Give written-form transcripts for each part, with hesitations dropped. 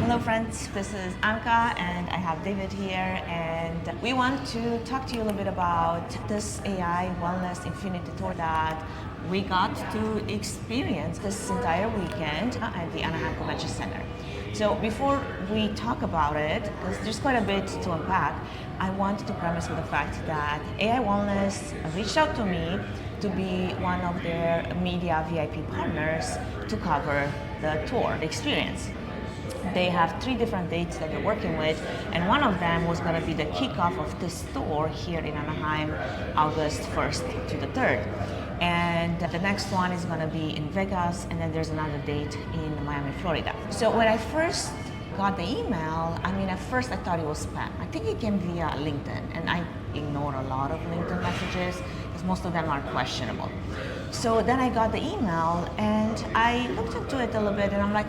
Hello friends, this is Anca and I have David here, and we want to talk to you a little bit about this AI Wellness Infinit Tour that we got to experience this entire weekend at the Anaheim Convention Center. So before we talk about it, because there's quite a bit to unpack, I want to premise with the fact that AI Wellness reached out to me to be one of their media VIP partners to cover the tour, the experience. They have 3 different dates that they're working with, and one of them was going to be the kickoff of this tour here in Anaheim, August 1st to the 3rd. And the next one is going to be in Vegas, and then there's another date in Miami, Florida. So when I first got the email, at first I thought it was spam. I think it came via LinkedIn, and I ignore a lot of LinkedIn messages because most of them are questionable. So then I got the email and I looked into it a little bit and I'm like,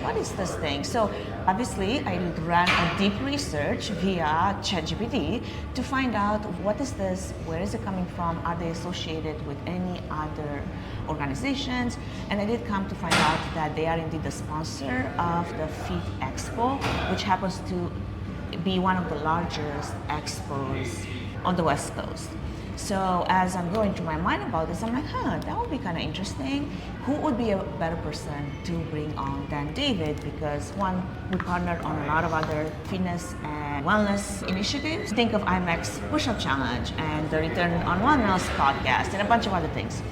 what is this thing? So obviously I ran a deep research via ChatGPT to find out what is this, where is it coming from, are they associated with any other organizations? And I did come to find out that they are indeed the sponsor of the FIT Expo, which happens to be one of the largest expos on the West Coast. So as I'm going through my mind about this, I'm like, that would be kind of interesting. Who would be a better person to bring on than David? Because one, we partnered on a lot of other fitness and wellness initiatives. Think of IMAX Push-Up Challenge and the Return on Wellness podcast and a bunch of other things.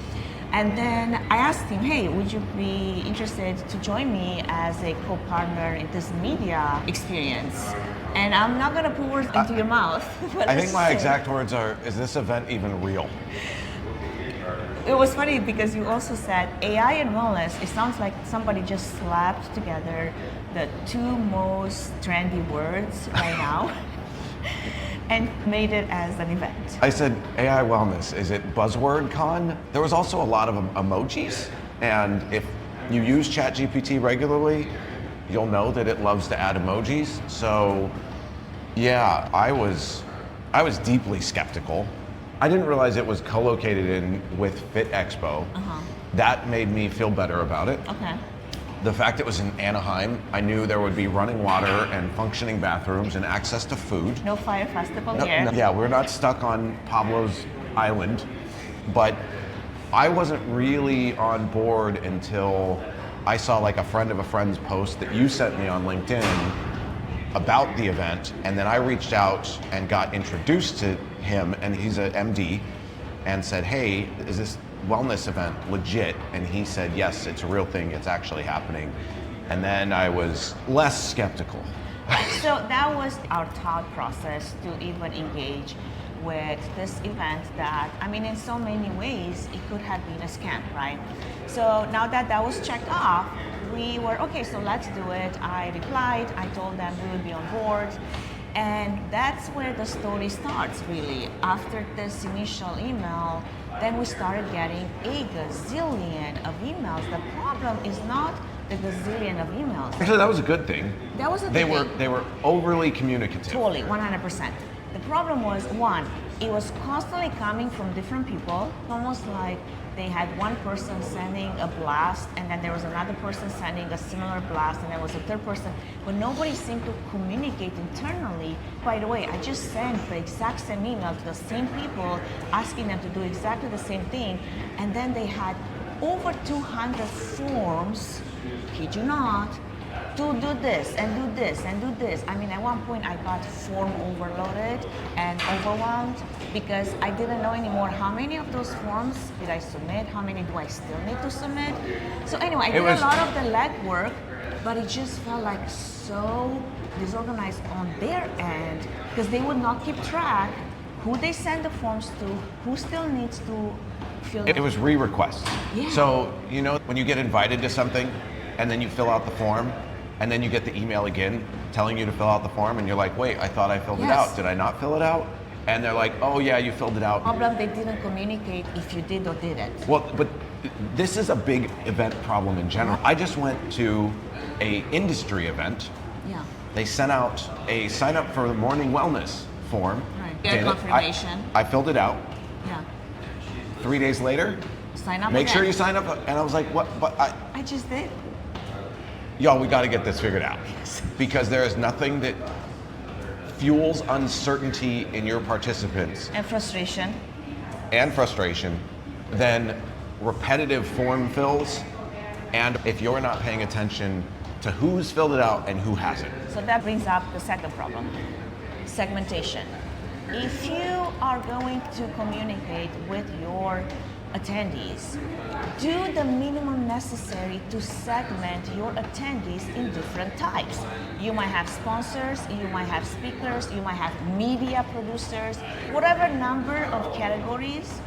And then I asked him, hey, would you be interested to join me as a co-partner in this media experience? And I'm not gonna put words into your mouth. I think my exact words are, is this event even real? It was funny because you also said AI and wellness, it sounds like somebody just slapped together the 2 most trendy words right now and made it as an event. I said, AI Wellness, is it buzzword con? There was also a lot of emojis, and if you use ChatGPT regularly, you'll know that it loves to add emojis. So yeah, I was deeply skeptical. I didn't realize it was co-located in with FIT Expo. That made me feel better about it. Okay. The fact it was in Anaheim, I knew there would be running water and functioning bathrooms and access to food. No fire festival here. Yeah, we're not stuck on Pablo's Island, but I wasn't really on board until I saw like a friend of a friend's post that you sent me on LinkedIn about the event, and then I reached out and got introduced to him, and he's an MD, and said, hey, is this wellness event legit? And he said, yes, it's a real thing, it's actually happening. And then I was less skeptical. So that was our thought process to even engage with this event that, in so many ways, it could have been a scam, right? So now that was checked off, we were, okay, so let's do it. I replied, I told them we would be on board. And that's where the story starts, really. After this initial email, then we started getting a gazillion of emails. The problem is not the gazillion of emails. Actually, that was a good thing. That was a good thing. They were overly communicative. Totally, 100%. The problem was, one, it was constantly coming from different people, almost like they had one person sending a blast, and then there was another person sending a similar blast, and there was a third person, but nobody seemed to communicate internally. By the way, I just sent the exact same email to the same people, asking them to do exactly the same thing, and then they had over 200 forms, kid you not, to do this and do this and do this. At one point I got form overloaded and overwhelmed because I didn't know anymore how many of those forms did I submit, how many do I still need to submit. So anyway, I did a lot of the legwork, but it just felt like so disorganized on their end because they would not keep track who they send the forms to, who still needs to fill It was re-requests. Yeah. So, when you get invited to something and then you fill out the form, and then you get the email again telling you to fill out the form, and you're like, wait, I thought I filled it out. Did I not fill it out? And they're like, oh yeah, you filled it out. Problem, they didn't communicate if you did or didn't. Well, but this is a big event problem in general. I just went to a industry event. Yeah. They sent out a sign up for the morning wellness form. Right. Get confirmation. I filled it out. Yeah. 3 days later, sign up make again. sure you sign up. And I was like, what? But I just did. y'all, we got to get this figured out. Because there is nothing that fuels uncertainty in your participants And frustration. than repetitive form fills, and if you're not paying attention to who's filled it out and who hasn't. So that brings up the second problem, segmentation. If you are going to communicate with your attendees, do the minimum necessary to segment your attendees in different types. You might have sponsors, you might have speakers, you might have media producers, whatever number of categories.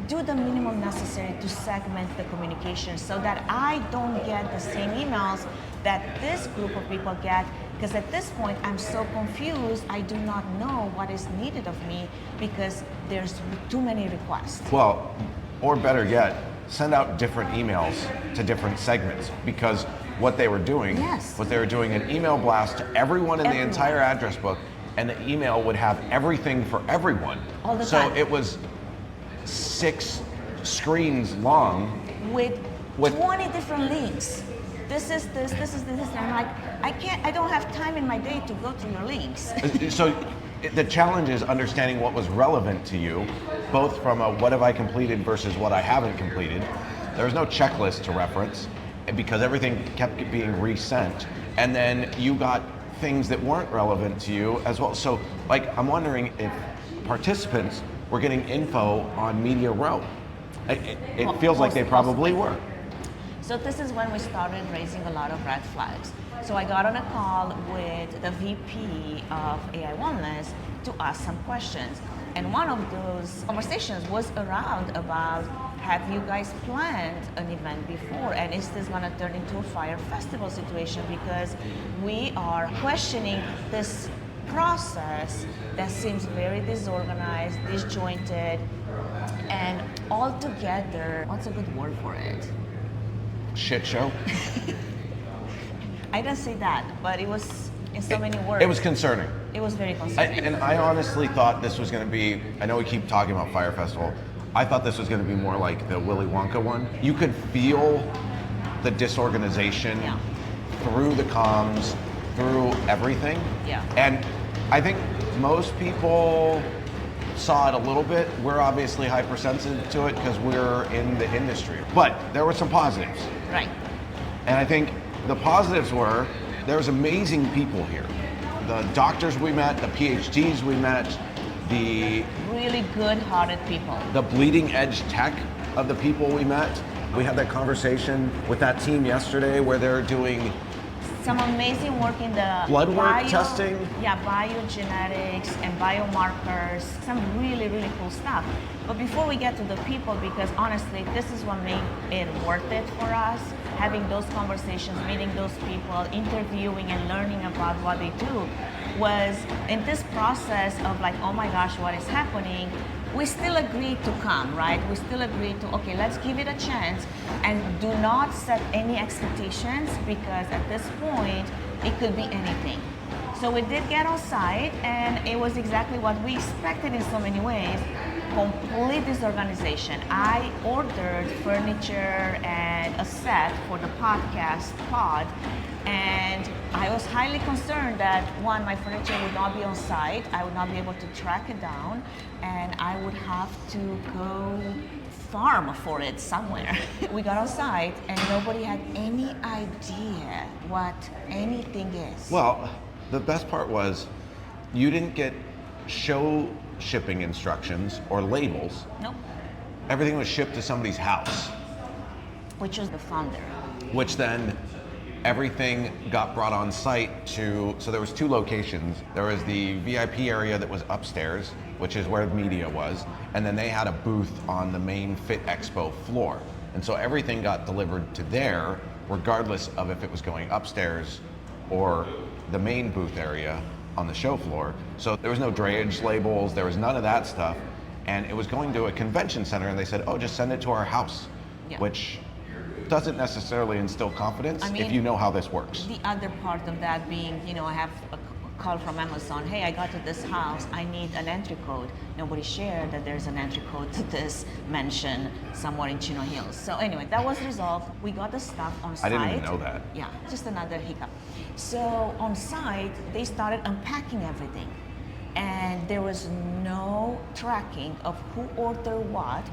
Do the minimum necessary to segment the communication so that I don't get the same emails that this group of people get, because at this point I'm so confused, I do not know what is needed of me because there's too many requests. Well, or better yet, send out different emails to different segments, because what they were doing was they were doing an email blast to everyone in the entire address book, and the email would have everything for everyone. All the time. So it was 6 screens long with 20 different links. This is this, this is this, and I'm like, I don't have time in my day to go through your links. So the challenge is understanding what was relevant to you, both from a what have I completed versus what I haven't completed. There was no checklist to reference because everything kept being resent, and then you got things that weren't relevant to you as well. So like, I'm wondering if participants were getting info on Media Row. It feels like they probably were. So this is when we started raising a lot of red flags. So I got on a call with the VP of AI Wellness to ask some questions. And one of those conversations was around about, have you guys planned an event before? And is this gonna turn into a fire festival situation? Because we are questioning this process that seems very disorganized, disjointed, and altogether, what's a good word for it? Shit show. I didn't say that, but it was in so many words. It was concerning. It was very concerning. And I honestly thought this was going to be, I know we keep talking about Fire Festival, I thought this was going to be more like the Willy Wonka one. You could feel the disorganization through the comms, through everything. Yeah. And I think most people saw it a little bit. We're obviously hypersensitive to it because we're in the industry. But there were some positives. Right. And I think the positives were, there was amazing people here. The doctors we met, the PhDs we met, the really good-hearted people. The bleeding edge tech of the people we met. We had that conversation with that team yesterday where they're doing some amazing work in the blood work testing. Yeah, biogenetics and biomarkers, some really, really cool stuff. But before we get to the people, because honestly, this is what made it worth it for us, having those conversations, meeting those people, interviewing and learning about what they do, was in this process of like, oh my gosh, what is happening? We still agreed to come, right? We still agreed to, okay, let's give it a chance and do not set any expectations because at this point, it could be anything. So we did get on site and it was exactly what we expected in so many ways, complete disorganization. I ordered furniture and a set for the podcast pod, and I was highly concerned that one, my furniture would not be on site, I would not be able to track it down, and I would have to go farm for it somewhere. We got on site and nobody had any idea what anything is. Well, the best part was you didn't get show shipping instructions or labels. Nope. Everything was shipped to somebody's house. Which was the founder. Which then everything got brought on site to, so there was 2 locations. There was the VIP area that was upstairs, which is where the media was, and then they had a booth on the main Fit Expo floor. And so everything got delivered to there, regardless of if it was going upstairs or the main booth area on the show floor. So there was no drayage labels, there was none of that stuff. And it was going to a convention center and they said, oh, just send it to our house, which doesn't necessarily instill confidence if you know how this works. The other part of that being, I have a call from Amazon, hey, I got to this house, I need an entry code. Nobody shared that there's an entry code to this mansion somewhere in Chino Hills. So anyway, that was resolved. We got the stuff on site. I didn't even know that. Yeah, just another hiccup. So on site, they started unpacking everything. And there was no tracking of who ordered what,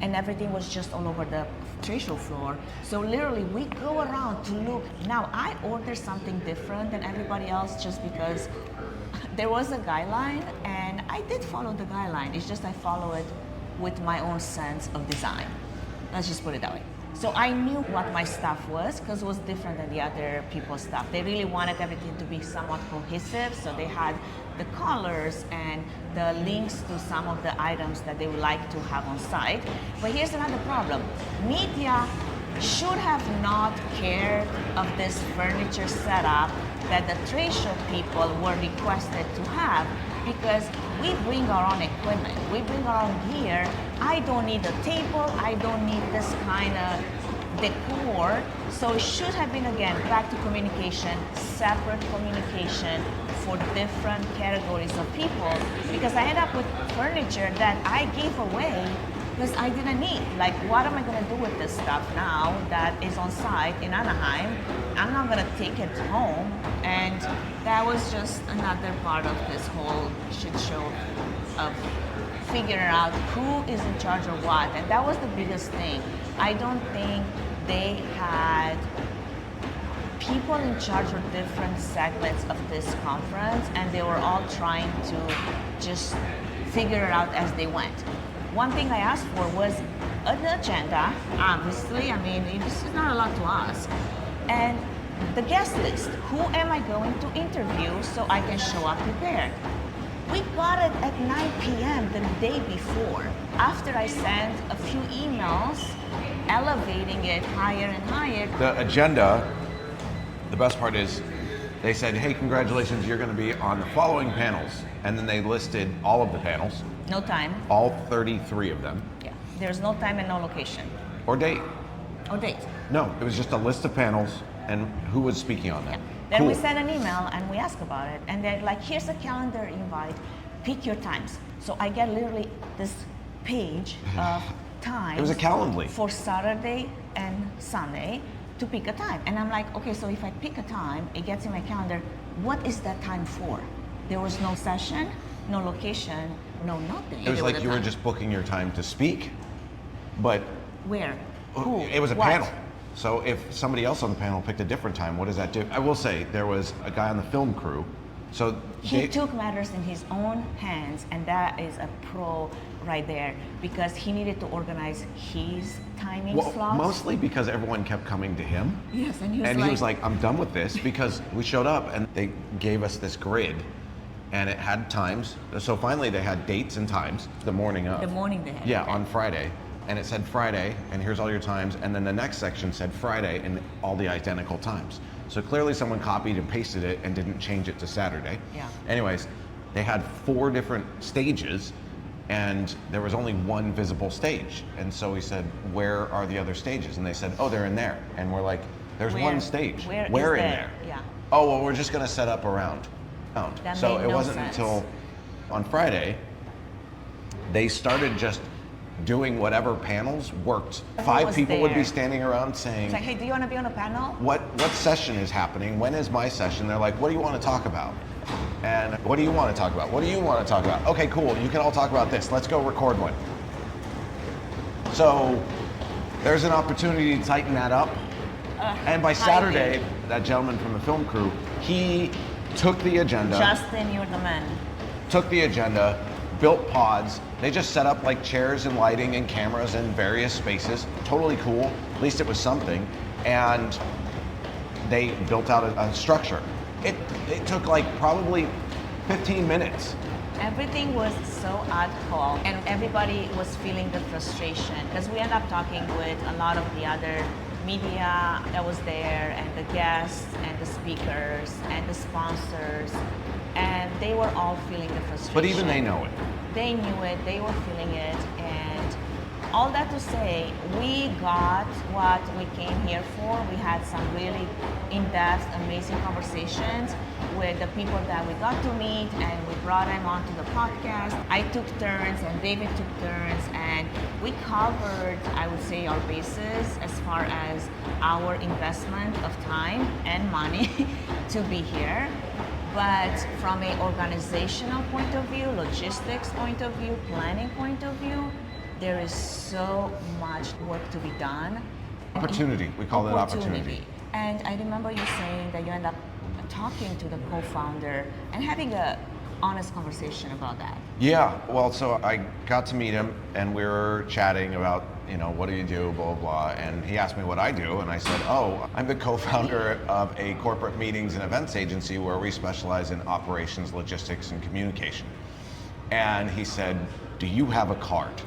and everything was just all over the trade show floor. So literally we go around to look. Now I ordered something different than everybody else just because there was a guideline, and I did follow the guideline. It's just I follow it with my own sense of design. Let's just put it that way. So I knew what my stuff was because it was different than the other people's stuff. They really wanted everything to be somewhat cohesive, so they had the colors and the links to some of the items that they would like to have on site. But here's another problem. Media should have not cared of this furniture setup that the trade show people were requested to have, because we bring our own equipment, we bring our own gear. I don't need a table, I don't need this kind of decor. So it should have been, again, back to communication, separate communication for different categories of people, because I end up with furniture that I gave away because I didn't need. Like, what am I gonna do with this stuff now that is on site in Anaheim? I'm not gonna take it home. And that was just another part of this whole shit show of figuring out who is in charge of what. And that was the biggest thing. I don't think they had people in charge of different segments of this conference, and they were all trying to just figure it out as they went. One thing I asked for was an agenda, obviously. I mean, this is not a lot to ask. And the guest list. Who am I going to interview so I can show up prepared? We got it at 9 p.m. the day before, after I sent a few emails elevating it higher and higher. The agenda, the best part is they said, hey, congratulations, you're going to be on the following panels. And then they listed all of the panels. No time. All 33 of them. Yeah. There's no time and no location. Or date. Or date. No, it was just a list of panels and who was speaking on them. Yeah. Then cool. we sent an email and we asked about it. And they're like, here's a calendar invite. Pick your times. So I get literally this page of times. It was a Calendly. For Saturday and Sunday to pick a time. And I'm like, okay, so if I pick a time, it gets in my calendar. What is that time for? There was no session, no location, no nothing. It was like you were just booking your time to speak, but where? Who? It was a What? panel. So if somebody else on the panel picked a different time, what does that do? I will say there was a guy on the film crew. So he took matters in his own hands, and that is a pro right there, because he needed to organize his timing slots. Mostly because everyone kept coming to him. Yes, and he was like, I'm done with this, because we showed up and they gave us this grid and it had times. So finally they had dates and times the morning of. The morning they had. Yeah, on Friday. And it said Friday, and here's all your times. And then the next section said Friday and all the identical times. So clearly someone copied and pasted it and didn't change it to Saturday. Yeah. Anyways, they had 4 different stages and there was only one visible stage. And so we said, where are the other stages? And they said, oh, they're in there. And we're like, there's Where? one stage. Where in is there? Yeah. Oh, well, we're just gonna set up around. That So made it no wasn't sense. until on Friday, they started just doing whatever panels worked. Everyone 5 was people would be there. standing around saying, It's like, hey, do you want to be on a panel? what session is happening? When is my session? They're like, what do you want to talk about? And what do you want to talk about? What do you want to talk about? Okay, cool. You can all talk about this. Let's go record one. So there's an opportunity to tighten that up. And by Saturday, that gentleman from the film crew, he took the agenda. Justin, you're the man. Took the agenda, built pods. They just set up like chairs and lighting and cameras in various spaces. Totally cool. At least it was something. And they built out a structure. It took like probably 15 minutes. Everything was so ad hoc, and everybody was feeling the frustration, because we ended up talking with a lot of the other media that was there, and the guests and the speakers and the sponsors, and they were all feeling the frustration. But even they know it. They knew it, they were feeling it, and all that to say, we got what we came here for. We had some really in-depth, amazing conversations, with the people that we got to meet, and we brought them onto the podcast. I took turns and David took turns, and we covered, I would say, our bases as far as our investment of time and money to be here. But from an organizational point of view, logistics point of view, planning point of view, there is so much work to be done. Opportunity, we call it opportunity. And I remember you saying that you end up talking to the co-founder and having a honest conversation about that. Yeah, well, so I got to meet him and we were chatting about, what do you do, blah, blah, blah. And he asked me what I do. And I said, I'm the co-founder of a corporate meetings and events agency where we specialize in operations, logistics, and communication. And he said, do you have a cart?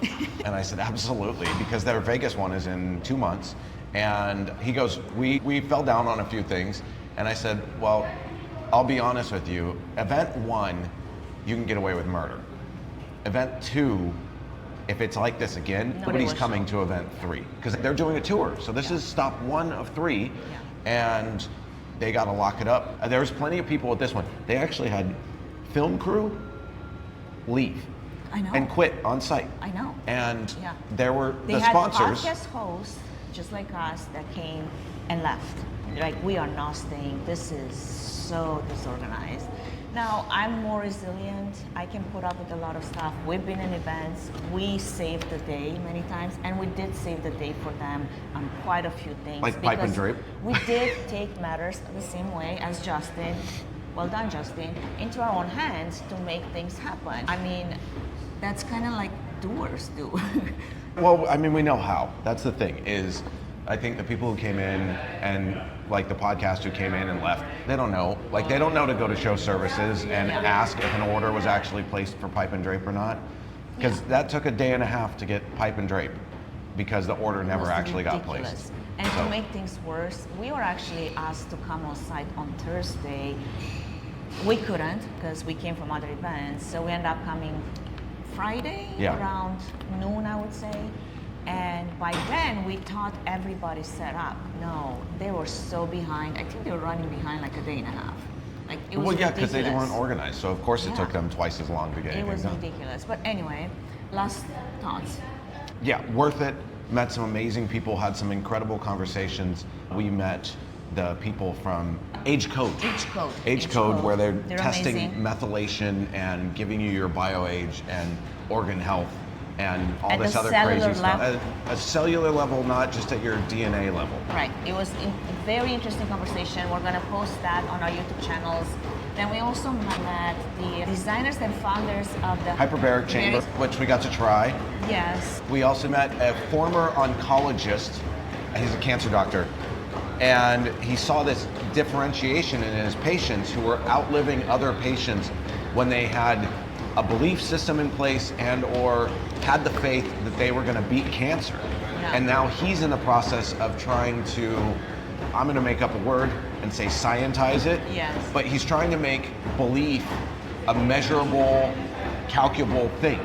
And I said, absolutely, because their Vegas one is in 2 months. And he goes, we fell down on a few things. And I said, well, I'll be honest with you. Event 1, you can get away with murder. Event 2, if it's like this again, nobody's coming to event 3 because they're doing a tour. So this is stop 1 of 3, and they got to lock it up. There was plenty of people at this one. They actually had film crew leave. I know. And quit on site. I know. And there were they the had sponsors. Podcast hosts just like us that came and left. Like, we are not staying. This is so disorganized. Now, I'm more resilient. I can put up with a lot of stuff. We've been in events. We saved the day many times, and we did save the day for them on quite a few things. Like pipe and drape? We did take matters the same way as Justin, well done, Justin, into our own hands to make things happen. I mean, that's kind of like doers do. Well, I mean, we know how. That's the thing, is I think the people who came in and like the podcast who came in and left, they don't know. Like, they don't know to go to show services and ask if an order was actually placed for pipe and drape or not. Because that took a day and a half to get pipe and drape because the order never actually got placed. And to make things worse, we were actually asked to come on site on Thursday. We couldn't because we came from other events, so we ended up coming Friday around noon, I would say. And by then, we thought everybody set up. No, they were so behind. I think they were running behind like a day and a half. Like, it was ridiculous. Because they weren't organized. So of course it took them twice as long to get it was done. ridiculous. But anyway, last thoughts. Yeah, worth it. Met some amazing people, had some incredible conversations. We met the people from Age Code. Age Code, where they're testing methylation and giving you your bioage and organ health and all this other crazy stuff. At a cellular level, not just at your DNA level. Right. It was a very interesting conversation. We're going to post that on our YouTube channels. Then we also met the designers and founders of the hyperbaric chamber, which we got to try. Yes. We also met a former oncologist. He's a cancer doctor. And he saw this differentiation in his patients who were outliving other patients when they had a belief system in place and or had the faith that they were going to beat cancer. Yeah. And now he's in the process of trying to, I'm going to make up a word and say scientize it. Yes. But he's trying to make belief a measurable, calculable thing,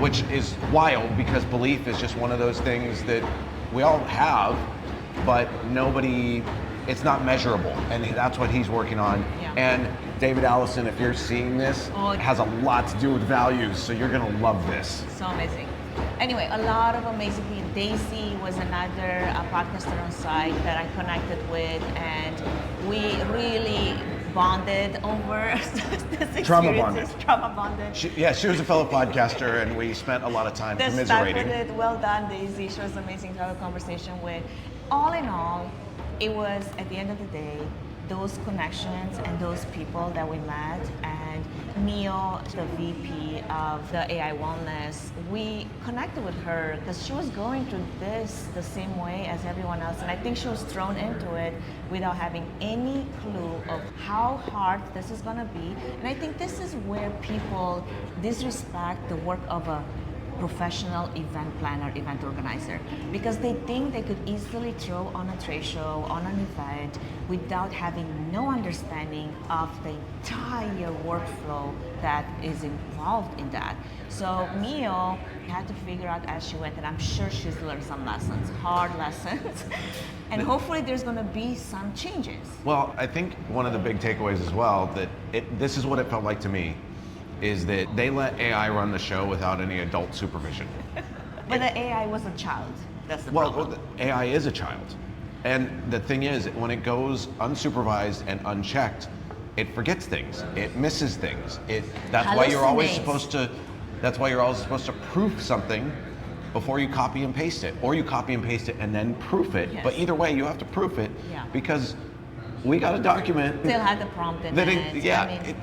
which is wild because belief is just one of those things that we all have, but it's not measurable, and that's what he's working on. Yeah. And David Allison, if you're seeing this, it has a lot to do with values, so you're gonna love this. So amazing. Anyway, a lot of amazing people. Daisy was another podcaster on site that I connected with, and we really bonded over this Trauma bonded. Trauma bonded. She was a fellow podcaster, and we spent a lot of time commiserating. Well done, Daisy. She was amazing to have a conversation with. All in all, it was, at the end of the day, those connections and those people that we met, and Neil, the VP of the AI Wellness, we connected with her because she was going through this the same way as everyone else, and I think she was thrown into it without having any clue of how hard this is going to be. And I think this is where people disrespect the work of a professional event planner, event organizer, because they think they could easily throw on a trade show, on an event, without having no understanding of the entire workflow that is involved in that. So Mio had to figure out as she went, and I'm sure she's learned some lessons, hard lessons, and hopefully there's going to be some changes. Well, I think one of the big takeaways as well, that this is what it felt like to me, is that they let AI run the show without any adult supervision. But the AI was a child. That's the problem. Well, AI is a child. And the thing is, when it goes unsupervised and unchecked, it forgets things. It misses things. That's why you're always supposed to proof something before you copy and paste it. Or you copy and paste it and then proof it. Yes. But either way, you have to proof it, Yeah. because we got a document. Still had the prompt in it. Yeah. I mean,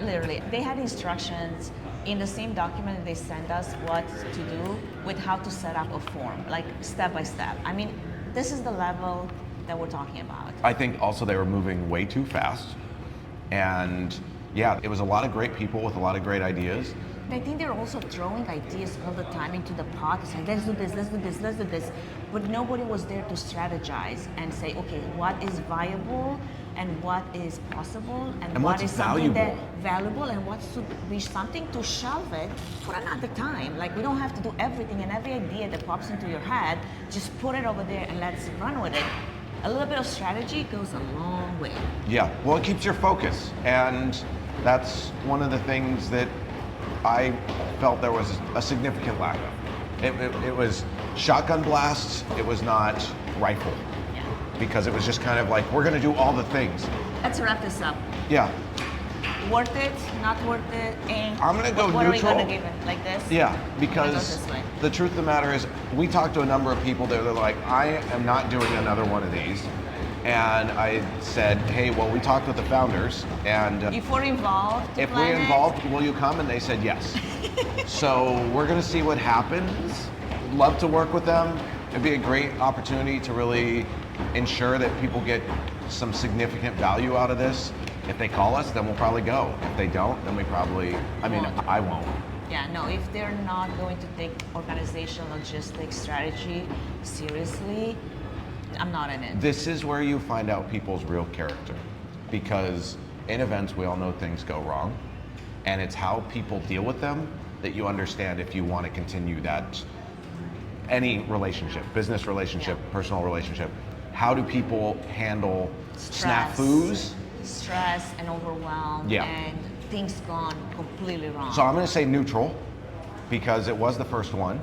literally, they had instructions in the same document that they sent us what to do with how to set up a form, like step by step. I mean, this is the level that we're talking about. I think also they were moving way too fast. And yeah, it was a lot of great people with a lot of great ideas. I think they're also throwing ideas all the time into the pot, saying, let's do this, let's do this, let's do this. But nobody was there to strategize and say, okay, what is viable and what is possible and what is something that valuable and what should be something to shelve it for another time. Like, we don't have to do everything, and every idea that pops into your head, just put it over there and let's run with it. A little bit of strategy goes a long way. Yeah, well, it keeps your focus. And that's one of the things that I felt there was a significant lack of. It was shotgun blasts, it was not rifle. Yeah. Because it was just kind of like, we're gonna do all the things. Let's wrap this up. Yeah. Worth it, not worth it, and I'm gonna go what neutral. are we gonna give it? Like this? Yeah, because this way. the truth of the matter is, we talked to a number of people that are like, I am not doing another one of these. And I said, hey, well, we talked with the founders, and if we're involved, if we're involved, will you come? And they said yes. So we're gonna see what happens. Love to work with them. It'd be a great opportunity to really ensure that people get some significant value out of this. If they call us, then we'll probably go. If they don't, then we probably, I won't. Yeah, no, if they're not going to take organization, logistics, strategy seriously, I'm not in it. This is where you find out people's real character, because in events, we all know things go wrong, and it's how people deal with them that you understand if you want to continue that, any relationship, business relationship, personal relationship. How do people handle snafus? Stress and overwhelm, and things gone completely wrong. So I'm going to say neutral, because it was the first one.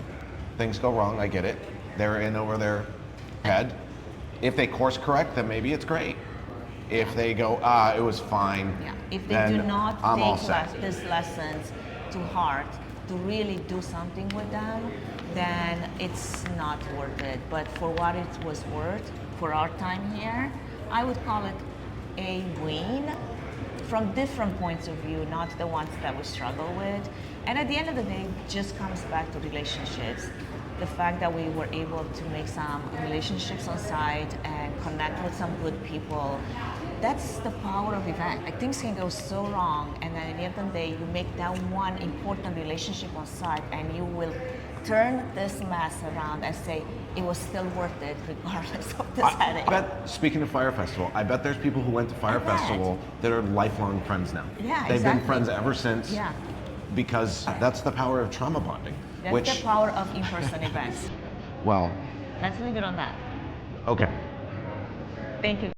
Things go wrong, I get it. They're in over their head. If they course correct, then maybe it's great. If they go, it was fine, if they do not take these these lessons to heart, to really do something with them, then it's not worth it. But for what it was worth, for our time here, I would call it a win from different points of view, not the ones that we struggle with. And at the end of the day, it just comes back to relationships. The fact that we were able to make some relationships on site and connect with some good people, that's the power of event. Like, things can go so wrong, and then at the end of the day, you make that one important relationship on site, and you will turn this mess around and say it was still worth it regardless of the setting. I bet, speaking of Fire Festival, I bet there's people who went to Fire Festival that are lifelong friends now. Yeah, They've exactly. been friends ever since. Yeah. Because that's the power of trauma bonding. That's the power of in-person events. Well, Let's leave it on that. okay. Thank you.